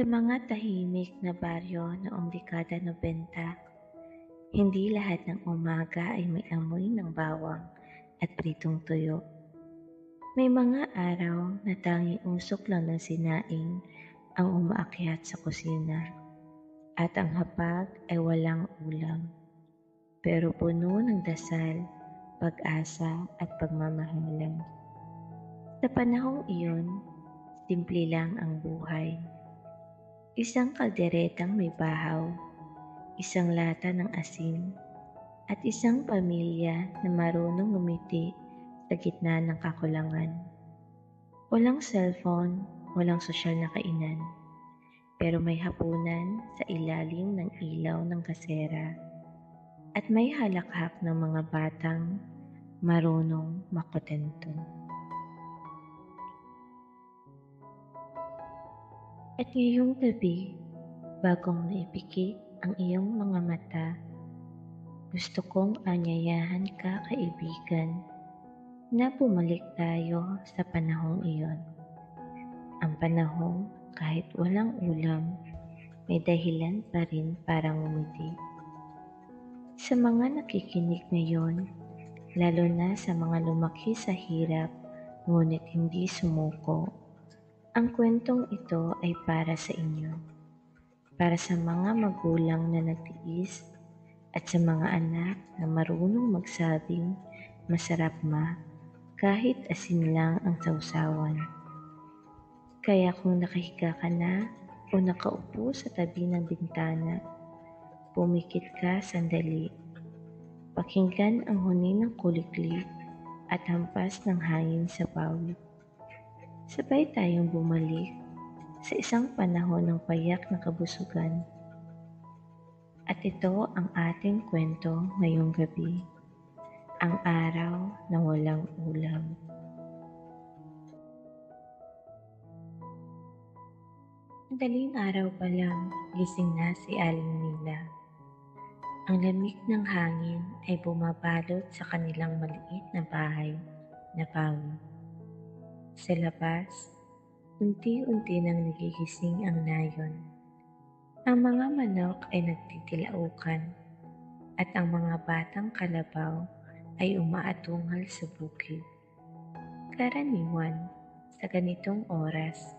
Sa mga tahimik na baryo noong dekada 90, hindi lahat ng umaga ay may amoy ng bawang at pritong tuyo. May mga araw na tanging usok lang ng sinaing ang umaakyat sa kusina at ang hapag ay walang ulam, pero puno ng dasal, pag-asa at pagmamahalan. Sa panahong iyon, simple lang ang buhay. Isang kalderetang may bahaw, isang lata ng asin, at isang pamilya na marunong ngumiti sa gitna ng kakulangan. Walang cellphone, walang sosyal na kainan, pero may hapunan sa ilalim ng ilaw ng kasera at may halakhak ng mga batang marunong makotento. At ngayong gabi, bagong naipikit ang iyong mga mata, gusto kong anyayahan ka, kaibigan, na bumalik tayo sa panahong iyon. Ang panahong kahit walang ulam, may dahilan pa rin para ngumiti. Sa mga nakikinig ngayon, lalo na sa mga lumaki sa hirap ngunit hindi sumuko, ang kwentong ito ay para sa inyo. Para sa mga magulang na nagtiis at sa mga anak na marunong magsabing masarap kahit asin lang ang sausawan. Kaya kung nakahiga ka na o nakaupo sa tabi ng bintana, pumikit ka sandali. Pakinggan ang huni ng kuliklik at hampas ng hangin sa pawid. Sabay tayong bumalik sa isang panahon ng payak na kabusugan. At ito ang ating kwento ngayong gabi, ang araw na walang ulam. Madaling araw pa lang, gising na si Aling Mila. Ang lamig ng hangin ay bumabalot sa kanilang maliit na bahay na pawid. Sa labas, unti-unti nang nagigising ang nayon. Ang mga manok ay nagtitilaukan at ang mga batang kalabaw ay umaatungal sa bukid. Karaniwan, sa ganitong oras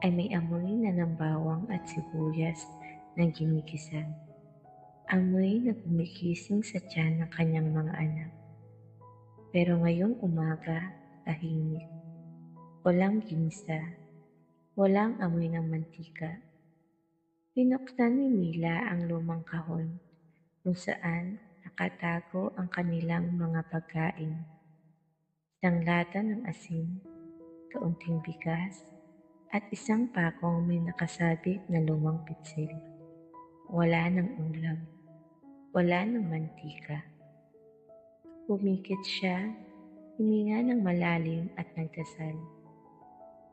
ay may amoy na ng bawang at sibuyas na ginigisa. Amoy na gumigising sa tiyan ng kanyang mga anak. Pero ngayong umaga, tahimik. Walang ginisa, walang amoy ng mantika. Pinuksan ni Mila ang lumang kahon kung saan nakatago ang kanilang mga pagkain. Isang lata ng asin, kaunting bigas, at isang pakong may nakasabit na lumang pitsil. Wala ng ulam, wala ng mantika. Pumikit siya, huminga ng malalim at nagdasal.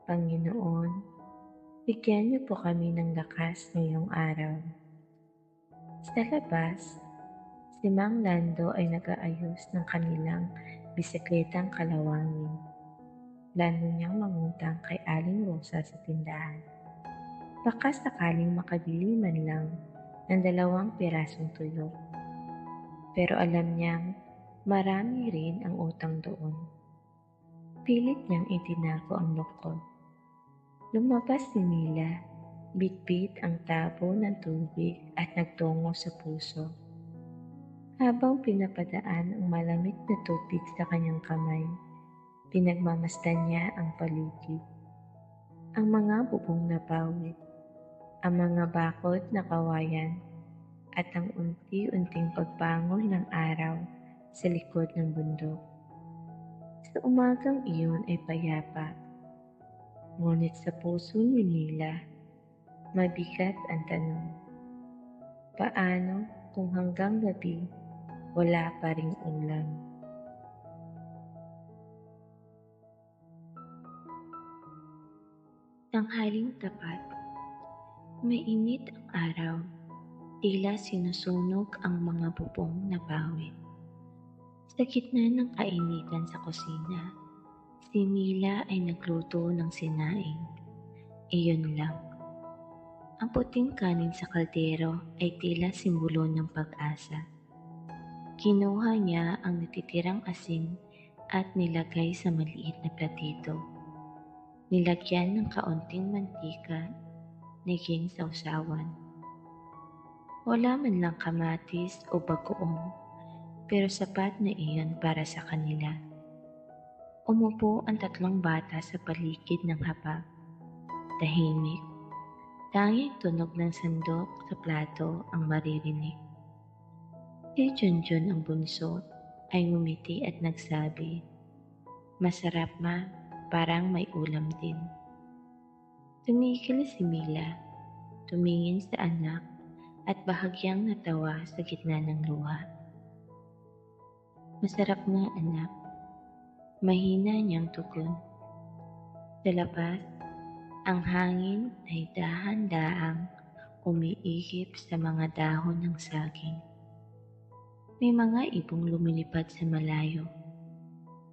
Panginoon, bigyan niyo po kami ng lakas ngayong araw. Sa labas, si Mang Lando ay nag-aayos ng kanilang bisikletang kalawangin. Plano niyang mangutang kay Aling Rosa sa tindahan. Baka sakaling makabili man lang ng 2 pirasong tuyo. Pero alam niyang marami rin ang utang doon. Pilit niyang itinago ang lukot. Lumabas si Mila, bitbit ang tabo ng tubig at nagtungo sa puso. Habang pinapadaan ang malamig na tubig sa kanyang kamay, pinagmamasdan niya ang paligid. Ang mga bubong na pawid, ang mga bakod na kawayan, at ang unti-unting pagbangon ng araw sa likod ng bundok. Sa umagang iyon ay payapa. Ngunit sa puso ni Mila, mabigat ang tanong. Paano kung hanggang gabi wala pa ring ulam? Tanghaling tapat, mainit ang araw, tila sinusunog ang mga bubong na bawid. Sa gitna ng kainitan sa kusina, si Mila ay nagluto ng sinaing. Iyon lang. Ang puting kanin sa kaldero ay tila simbolo ng pag-asa. Kinuha niya ang natitirang asin at nilagay sa maliit na platito. Nilagyan ng kaunting mantika, naging sausawan. Wala man lang kamatis o bagoong, pero sapat na iyon para sa kanila. Umupo ang 3 bata sa paligid ng hapag. Tahimik. Tanging tunog ng sandok sa plato ang maririnig. Si Junjun ang bunso ay ngumiti at nagsabi, "Masarap ma, parang may ulam din." Tumigil si Mila, tumingin sa anak at bahagyang natawa sa gitna ng luha. "Masarap nga anak," mahina niyang tugon. Sa labas, ang hangin ay dahan-dahang umiihip sa mga dahon ng saging. May mga ibong lumilipad sa malayo,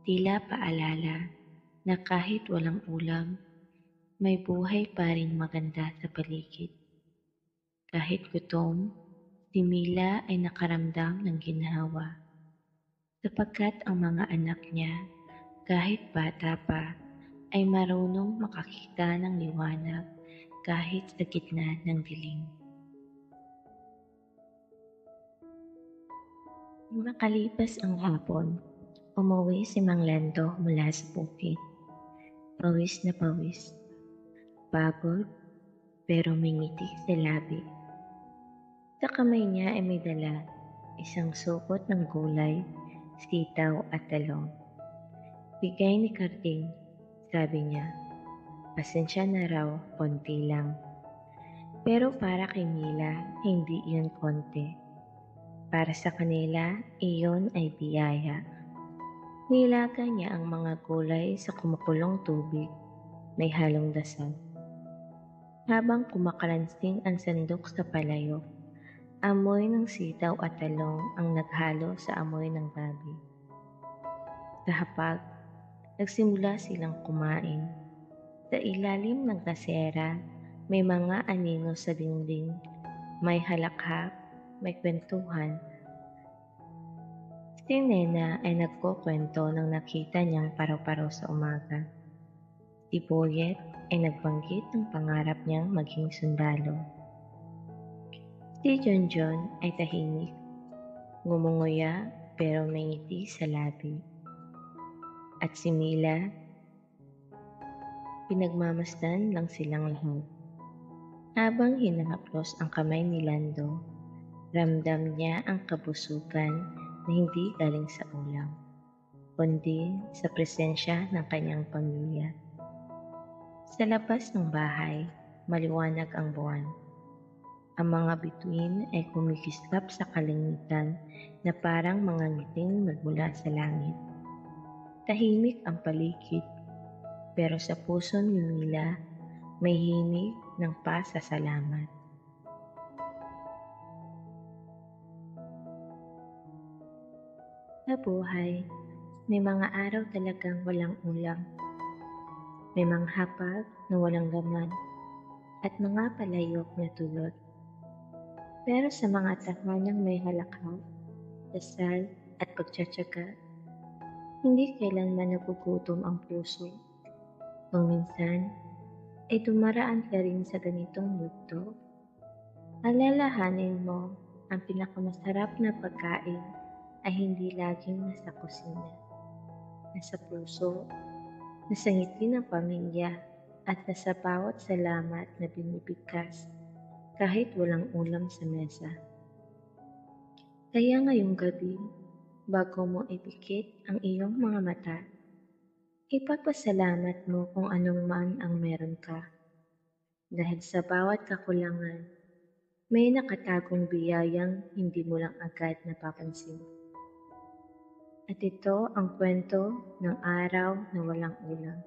tila paalala na kahit walang ulam, may buhay pa ring maganda sa paligid. Kahit gutom, si Mila ay nakaramdam ng ginhawa, sapagkat ang mga anak niya, kahit bata pa, ay marunong makakita ng liwanag kahit sa gitna ng dilim. Makalipas ang hapon, umuwi si Mang Lando mula sa bukid. Pawis na pawis. Pagod, pero may ngiti sa labi. Sa kamay niya ay may dala, isang sukot ng gulay, sitaw at talong. "Bigay ni Karding," sabi niya. "Pasensya na raw, konti lang." Pero para kay Mila, hindi iyon konti. Para sa kanila, iyon ay biyaya. Nilaga niya ang mga gulay sa kumukulong tubig, may halong dasal. Habang kumakalansing ang sandok sa palayo, amoy ng sitaw at talong ang naghalo sa amoy ng gabi. Sa hapag, nagsimula silang kumain. Sa ilalim ng kasera, may mga anino sa dingding, may halakhak, may kwentuhan. Si Nena ay nagkukwento ng nakita niyang paru-paro sa umaga. Si Boyet ay nagbanggit ng pangarap niyang maging sundalo. Si Junjun ay tahimik, ngumunguya pero may ngiti sa labi. At si Mila, pinagmamasdan lang silang lahat. Habang hinahaplos ang kamay ni Lando, ramdam niya ang kabusugan na hindi galing sa ulam, kundi sa presensya ng kanyang pamilya. Sa labas ng bahay, maliwanag ang buwan. Ang mga bituin ay kumikislap sa kalangitan na parang mga ngiting nagmula sa langit. Tahimik ang paligid, pero sa puso ni Mila may himig ng pasasalamat. Sa buhay, may mga araw talagang walang ulam. May mga hapag na walang laman at mga palayok na tulot. Pero sa mga tahanang may halakhak, dasal at pagtsatsaga, hindi kailanman nagugutom ang puso. Kung minsan, ay dumaraan ka rin sa ganitong yugto, alalahanin mo ang pinakamasarap na pagkain ay hindi laging nasa kusina, nasa puso, nasa ngiti ng pamilya at nasa bawat salamat na binibigkas kahit walang ulam sa mesa. Kaya ngayong gabi, bago mo ipikit ang iyong mga mata, ipagpasalamat mo kung anong man ang meron ka. Dahil sa bawat kakulangan, may nakatagong biyayang hindi mo lang agad napapansin. At ito ang kwento ng araw na walang ulam.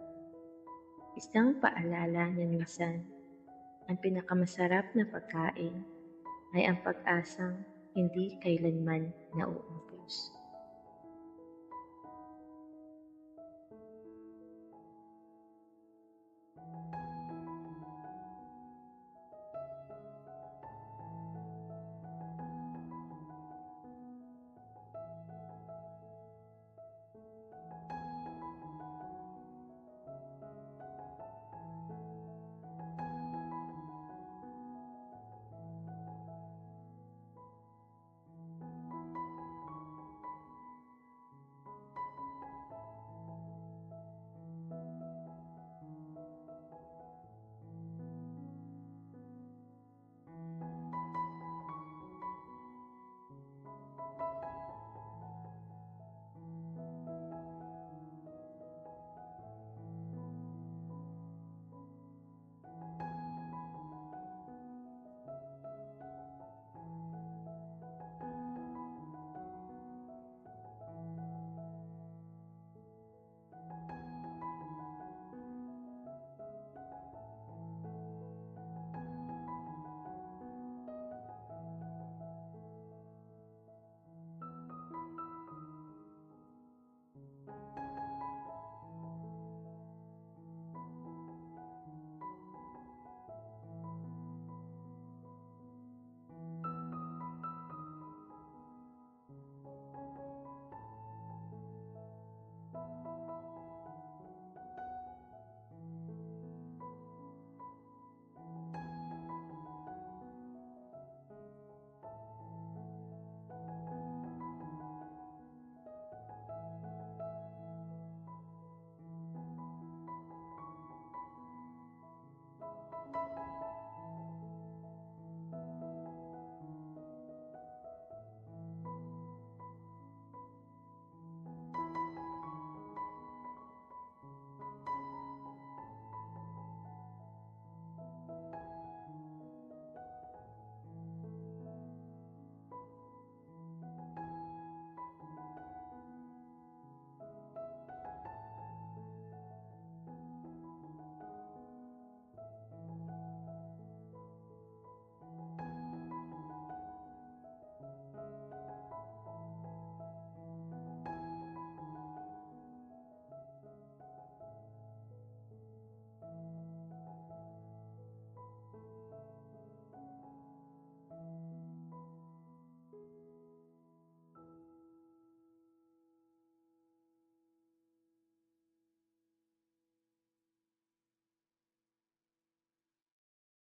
Isang paalala na minsan, ang pinakamasarap na pagkain ay ang pag-asang hindi kailanman nauubos.